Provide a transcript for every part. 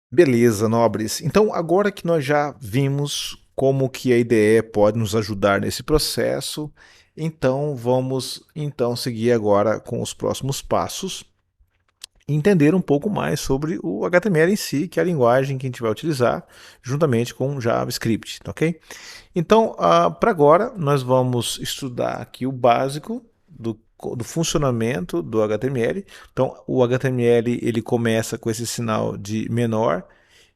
Beleza, nobres. Então, agora que nós já vimos como que a IDE pode nos ajudar nesse processo, então vamos seguir agora com os próximos passos e entender um pouco mais sobre o HTML em si, que é a linguagem que a gente vai utilizar juntamente com o JavaScript, tá ok? Então, para agora, nós vamos estudar aqui o básico do funcionamento do HTML. Então, o HTML ele começa com esse sinal de menor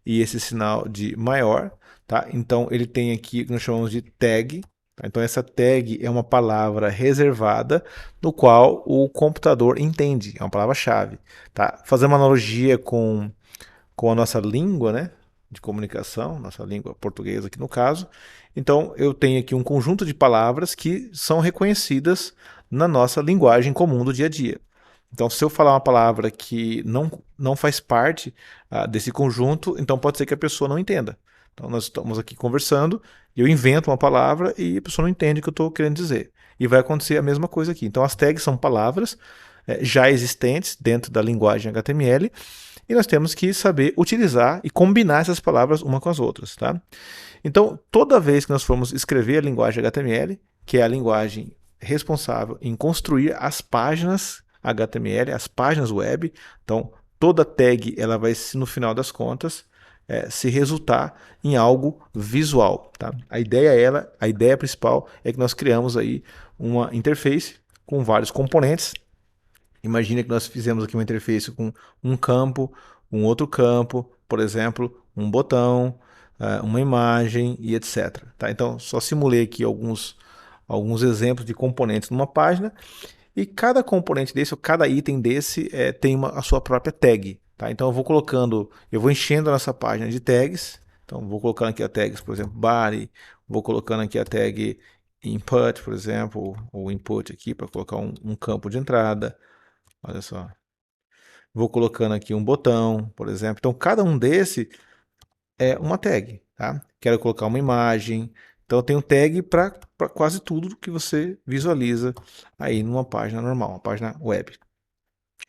e esse sinal de maior, tá? Então ele tem aqui o que nós chamamos de tag. Tá? Então essa tag é uma palavra reservada no qual o computador entende, é uma palavra-chave, tá? Fazer uma analogia com a nossa língua, né? De comunicação, nossa língua portuguesa aqui no caso. Então eu tenho aqui um conjunto de palavras que são reconhecidas na nossa linguagem comum do dia a dia. Então, se eu falar uma palavra que não faz parte desse conjunto, então pode ser que a pessoa não entenda. Então, nós estamos aqui conversando, eu invento uma palavra e a pessoa não entende o que eu estou querendo dizer. E vai acontecer a mesma coisa aqui. Então, as tags são palavras já existentes dentro da linguagem HTML e nós temos que saber utilizar e combinar essas palavras uma com as outras. Tá? Então, toda vez que nós formos escrever a linguagem HTML, que é a linguagem responsável em construir as páginas HTML, as páginas web, então toda tag ela vai, no final das contas, se resultar em algo visual. Tá? A ideia principal é que nós criamos aí uma interface com vários componentes. Imagina que nós fizemos aqui uma interface com um campo, um outro campo, por exemplo, um botão, uma imagem e etc. Tá? Então, só simulei aqui alguns exemplos de componentes numa página e cada componente desse, ou cada item desse, tem a sua própria tag. Tá? Então, eu vou enchendo a nossa página de tags. Então, vou colocando aqui a tags, por exemplo, body, vou colocando aqui a tag input, por exemplo, ou input aqui para colocar um campo de entrada. Olha só. Vou colocando aqui um botão, por exemplo. Então, cada um desse é uma tag, tá? Quero colocar uma imagem. Então, eu tenho tag para quase tudo que você visualiza aí numa página normal, uma página web,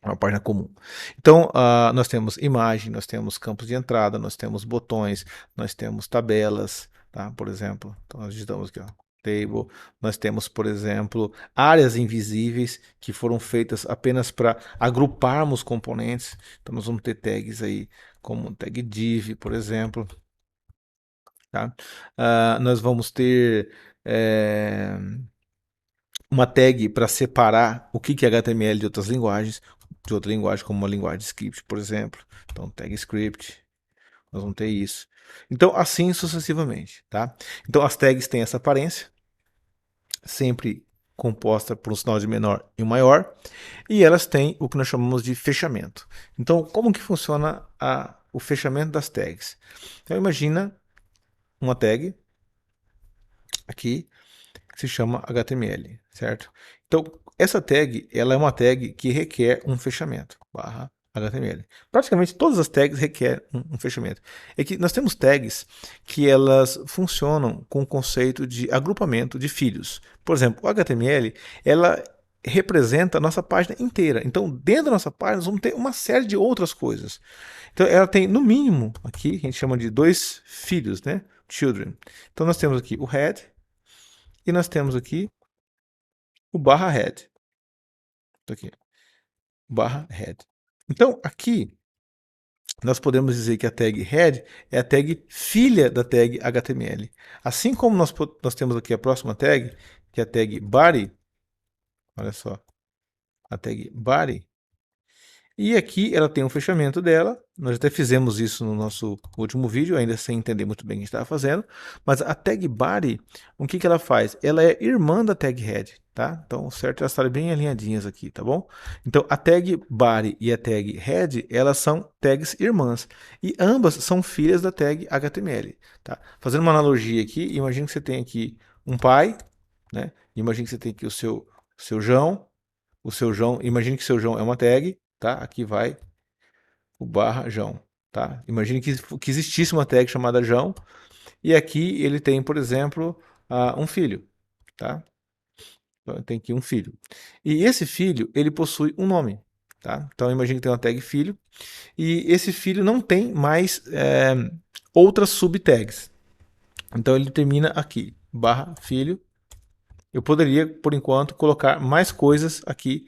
uma página comum. Então, nós temos imagem, nós temos campos de entrada, nós temos botões, nós temos tabelas, tá? Por exemplo. Então, nós digitamos aqui, ó, table. Nós temos, por exemplo, áreas invisíveis que foram feitas apenas para agruparmos componentes. Então, nós vamos ter tags aí, como tag div, por exemplo. Tá? Nós vamos ter uma tag para separar o que é HTML de outras linguagens, de outra linguagem, como uma linguagem de script, por exemplo. Então, tag script, nós vamos ter isso. Então, assim sucessivamente, tá? Então, as tags têm essa aparência, sempre composta por um sinal de menor e um maior, e elas têm o que nós chamamos de fechamento. Então, como que funciona o fechamento das tags? Então, imagina uma tag aqui que se chama HTML, certo? Então, essa tag, ela é uma tag que requer um fechamento, barra HTML. Praticamente todas as tags requerem um fechamento. É que nós temos tags que elas funcionam com o conceito de agrupamento de filhos. Por exemplo, o HTML, ela representa a nossa página inteira. Então, dentro da nossa página, nós vamos ter uma série de outras coisas. Então, ela tem, no mínimo, aqui, que a gente chama de dois filhos, né? Children. Então, nós temos aqui o head, e nós temos aqui o barra head. Aqui, barra head. Então, aqui, nós podemos dizer que a tag head é a tag filha da tag HTML. Assim como nós temos aqui a próxima tag, que é a tag body. Olha só, a tag body. E aqui ela tem um fechamento dela. Nós até fizemos isso no nosso último vídeo, ainda sem entender muito bem o que a gente estava fazendo. Mas a tag body, o que ela faz? Ela é irmã da tag head, tá? Então, certo, elas estarem bem alinhadinhas aqui, tá bom? Então, a tag body e a tag head, elas são tags irmãs. E ambas são filhas da tag HTML, tá? Fazendo uma analogia aqui, imagine que você tem aqui um pai, né? Imagine que você tem aqui seu João. Imagine que seu João é uma tag, tá? Aqui vai o barra João, tá? Imagine que existisse uma tag chamada João e aqui ele tem, por exemplo, um filho, tá? Então, tem aqui um filho. E esse filho, ele possui um nome. tá? Então imagine que tem uma tag filho, e esse filho não tem mais outras subtags. Então ele termina aqui, barra filho. Eu poderia, por enquanto, colocar mais coisas aqui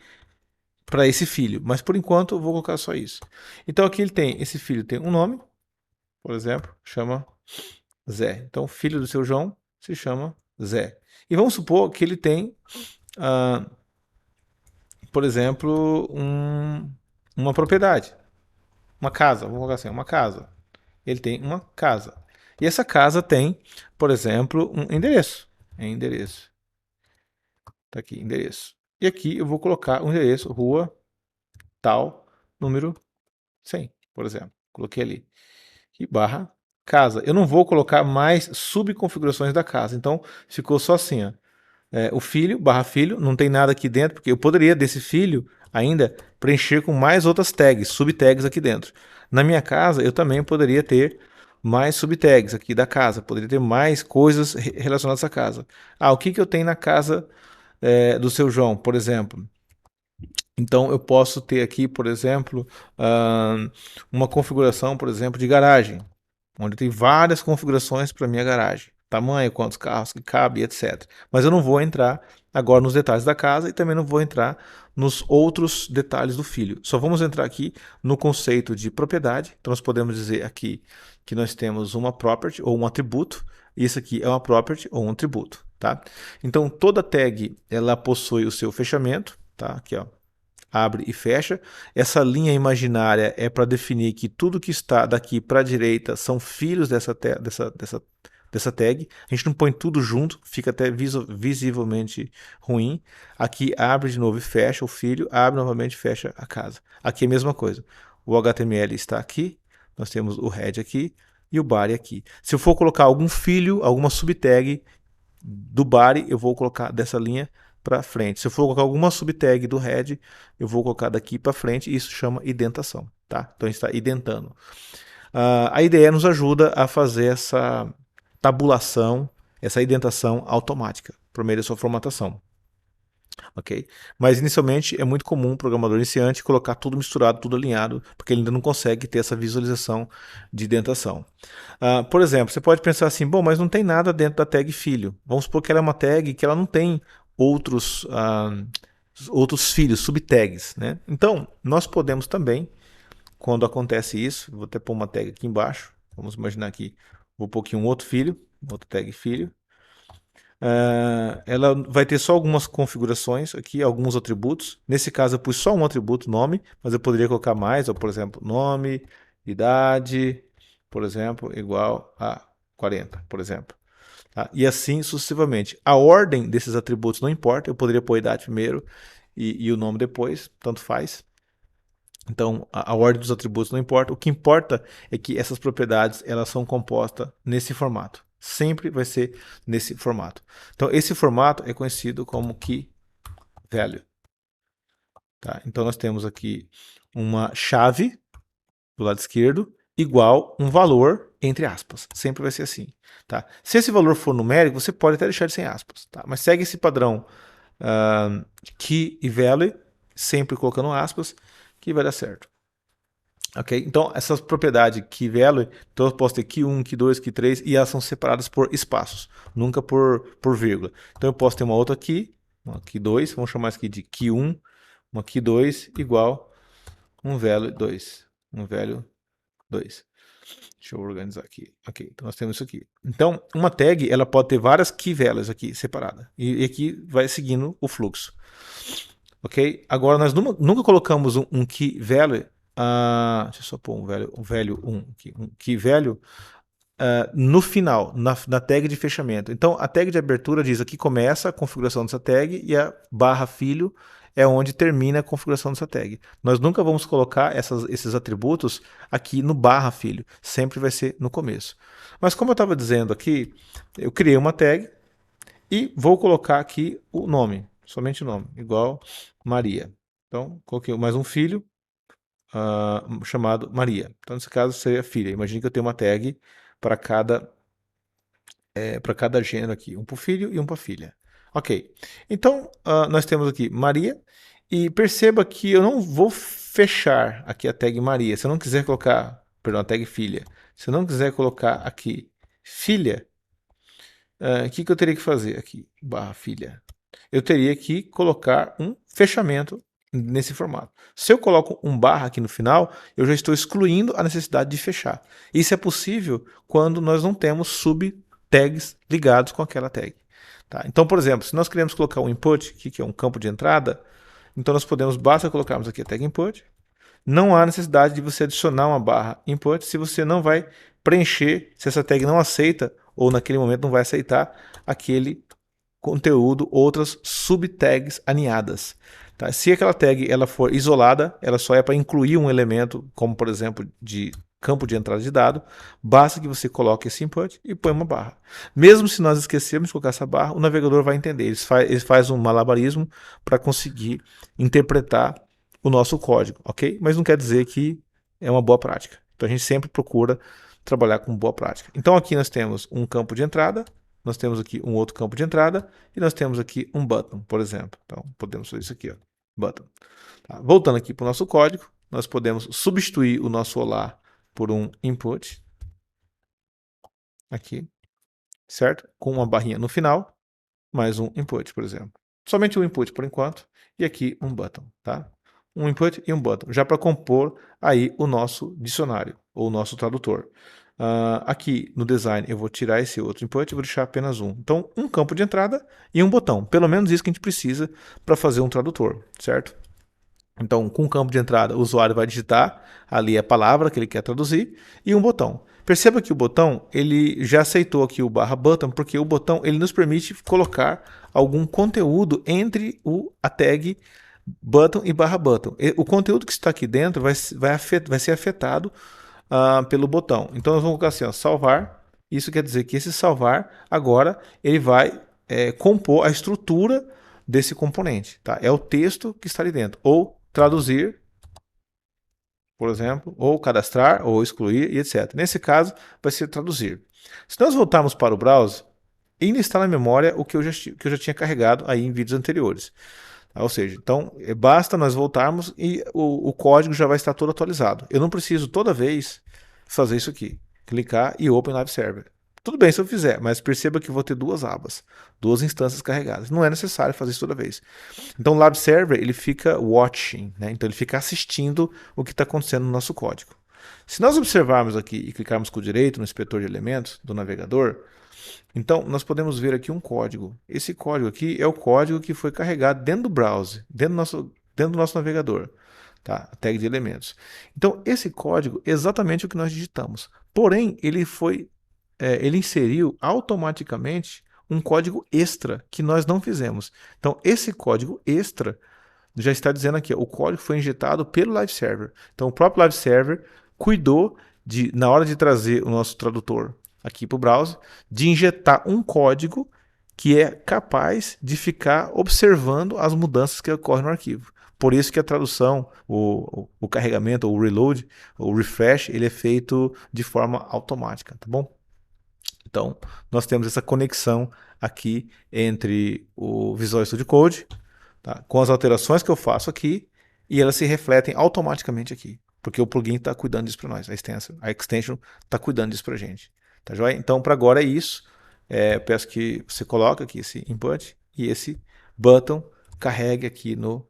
para esse filho, mas por enquanto eu vou colocar só isso. Então aqui ele tem, esse filho tem um nome, por exemplo, chama Zé. Então, filho do seu João se chama Zé. E vamos supor que ele tem, por exemplo, uma propriedade, uma casa. Vamos colocar assim, uma casa. Ele tem uma casa. E essa casa tem, por exemplo, um endereço. É endereço. Tá aqui, endereço. E aqui eu vou colocar o endereço, rua tal, número 100, por exemplo. Coloquei ali. E barra casa. Eu não vou colocar mais subconfigurações da casa. Então, ficou só assim, ó. O filho, barra filho, não tem nada aqui dentro, porque eu poderia, desse filho, ainda preencher com mais outras tags, subtags aqui dentro. Na minha casa, eu também poderia ter mais subtags aqui da casa, poderia ter mais coisas relacionadas à casa. O que eu tenho na casa do seu João, por exemplo? Então, eu posso ter aqui, por exemplo, uma configuração, por exemplo, de garagem, onde tem várias configurações para minha garagem. Tamanho, quantos carros que cabe, etc. Mas eu não vou entrar agora nos detalhes da casa e também não vou entrar nos outros detalhes do filho. Só vamos entrar aqui no conceito de propriedade. Então, nós podemos dizer aqui que nós temos uma property ou um atributo. E isso aqui é uma property ou um atributo. Tá? Então, toda tag ela possui o seu fechamento. Tá? Aqui, ó, abre e fecha. Essa linha imaginária é para definir que tudo que está daqui para a direita são filhos dessa tag. A gente não põe tudo junto, fica até visivelmente ruim. Aqui abre de novo e fecha o filho, abre novamente e fecha a casa. Aqui é a mesma coisa. O HTML está aqui, nós temos o head aqui e o body aqui. Se eu for colocar algum filho, alguma subtag do body, eu vou colocar dessa linha para frente. Se eu for colocar alguma subtag do head, eu vou colocar daqui para frente, e isso chama indentação. Tá? Então a gente está identando. A IDE nos ajuda a fazer essa tabulação, essa indentação automática, por meio da sua formatação. Ok? Mas inicialmente é muito comum o programador iniciante colocar tudo misturado, tudo alinhado, porque ele ainda não consegue ter essa visualização de indentação. Por exemplo, você pode pensar assim, bom, mas não tem nada dentro da tag filho. Vamos supor que ela é uma tag que ela não tem outros, outros filhos, subtags. Né? Então, nós podemos também, quando acontece isso, vou até pôr uma tag aqui embaixo, vamos imaginar aqui, vou pôr aqui um outro filho, outra tag filho. Ela vai ter só algumas configurações aqui, alguns atributos. Nesse caso eu pus só um atributo, nome, mas eu poderia colocar mais, ou, por exemplo, nome, idade, por exemplo, igual a 40, por exemplo. Tá? E assim sucessivamente. A ordem desses atributos não importa, eu poderia pôr a idade primeiro e o nome depois, tanto faz. Então, a ordem dos atributos não importa. O que importa é que essas propriedades elas são compostas nesse formato. Sempre vai ser nesse formato. Então, esse formato é conhecido como key value. Tá? Então, nós temos aqui uma chave do lado esquerdo igual um valor entre aspas. Sempre vai ser assim. Tá? Se esse valor for numérico, você pode até deixar ele sem aspas. Tá? Mas segue esse padrão key e value, sempre colocando aspas, que vai dar certo. Ok? Então, essas propriedades key value, então eu posso ter key 1, key 2, key 3 e elas são separadas por espaços, nunca por vírgula. Então, eu posso ter uma outra key, uma key 2, vamos chamar isso aqui de key 1, uma key 2 igual um value 2. Um value 2. Deixa eu organizar aqui. Ok, então nós temos isso aqui. Então, uma tag ela pode ter várias key values aqui separadas. E aqui vai seguindo o fluxo. Ok? Agora, nós nunca colocamos um key value. Deixa eu só pôr um velho 1 aqui. Um key value no final, na tag de fechamento. Então, a tag de abertura diz aqui começa a configuração dessa tag e a barra filho é onde termina a configuração dessa tag. Nós nunca vamos colocar esses atributos aqui no barra filho. Sempre vai ser no começo. Mas como eu estava dizendo aqui, eu criei uma tag e vou colocar aqui o nome. Somente o nome. Igual Maria. Então, coloquei mais um filho chamado Maria. Então, nesse caso, seria filha. Imagine que eu tenho uma tag para cada gênero aqui. Um para o filho e um para a filha. Ok. Então, nós temos aqui Maria E perceba que eu não vou fechar aqui a tag Maria. Se eu não quiser colocar, perdão, a tag filha. Se eu não quiser colocar aqui filha, o que eu teria que fazer aqui? Barra filha. Eu teria que colocar um fechamento nesse formato. Se eu coloco um barra aqui no final, eu já estou excluindo a necessidade de fechar. Isso é possível quando nós não temos subtags ligados com aquela tag. Tá? Então, por exemplo, se nós queremos colocar um input, que é um campo de entrada, então nós podemos, basta colocarmos aqui a tag input, não há necessidade de você adicionar uma barra input se você não vai preencher, se essa tag não aceita, ou naquele momento não vai aceitar aquele conteúdo, outras subtags aninhadas. Tá? Se aquela tag ela for isolada, ela só é para incluir um elemento, como por exemplo de campo de entrada de dado, basta que você coloque esse input e põe uma barra. Mesmo se nós esquecermos de colocar essa barra, o navegador vai entender. Ele faz um malabarismo para conseguir interpretar o nosso código, ok? Mas não quer dizer que é uma boa prática. Então a gente sempre procura trabalhar com boa prática. Então aqui nós temos um campo de entrada, nós temos aqui um outro campo de entrada e nós temos aqui um button, por exemplo. Então, podemos fazer isso aqui, ó, button. Tá? Voltando aqui para o nosso código, nós podemos substituir o nosso olá por um input, aqui, certo? Com uma barrinha no final, mais um input, por exemplo. Somente um input por enquanto, e aqui um button, tá? Um input e um button, já para compor aí o nosso dicionário, ou o nosso tradutor. Aqui no design eu vou tirar esse outro input e vou deixar apenas um. Então, um campo de entrada e um botão. Pelo menos isso que a gente precisa para fazer um tradutor, certo? Então, com o campo de entrada, o usuário vai digitar ali a palavra que ele quer traduzir e um botão. Perceba que o botão, ele já aceitou aqui o barra button, porque o botão ele nos permite colocar algum conteúdo entre a tag button e barra button. O conteúdo que está aqui dentro vai ser afetado pelo botão. Então nós vamos colocar assim, ó, salvar. Isso quer dizer que esse salvar agora ele vai compor a estrutura desse componente. Tá? É o texto que está ali dentro. Ou traduzir, por exemplo, ou cadastrar, ou excluir, e etc. Nesse caso, vai ser traduzir. Se nós voltarmos para o browser, ainda está na memória o que eu já tinha carregado aí em vídeos anteriores. Ou seja, então basta nós voltarmos e o código já vai estar todo atualizado. Eu não preciso toda vez fazer isso aqui. Clicar e Open Live Server. Tudo bem se eu fizer, mas perceba que eu vou ter duas abas, duas instâncias carregadas. Não é necessário fazer isso toda vez. Então o Live Server ele fica watching, né? Então ele fica assistindo o que está acontecendo no nosso código. Se nós observarmos aqui e clicarmos com o direito no inspetor de elementos do navegador, então, nós podemos ver aqui um código. Esse código aqui é o código que foi carregado dentro do browser, dentro do nosso navegador, tá? A tag de elementos. Então, esse código é exatamente o que nós digitamos. Porém, ele inseriu automaticamente um código extra que nós não fizemos. Então, esse código extra já está dizendo aqui, ó, o código foi injetado pelo Live Server. Então, o próprio Live Server cuidou na hora de trazer o nosso tradutor aqui para o browser, de injetar um código que é capaz de ficar observando as mudanças que ocorrem no arquivo. Por isso que a tradução, o carregamento, o reload, o refresh, ele é feito de forma automática, tá bom? Então, nós temos essa conexão aqui entre o Visual Studio Code, tá, com as alterações que eu faço aqui, e elas se refletem automaticamente aqui, porque o plugin está cuidando disso para nós, a extension está cuidando disso para a gente. Tá joia? Então, para agora é isso. Peço que você coloque aqui esse input e esse button carregue aqui no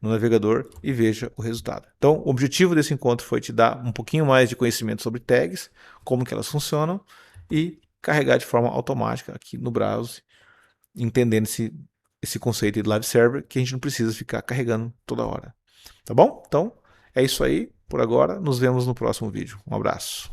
navegador e veja o resultado. Então, o objetivo desse encontro foi te dar um pouquinho mais de conhecimento sobre tags, como que elas funcionam e carregar de forma automática aqui no browser, entendendo esse conceito de live server que a gente não precisa ficar carregando toda hora. Tá bom? Então, é isso aí por agora. Nos vemos no próximo vídeo. Um abraço.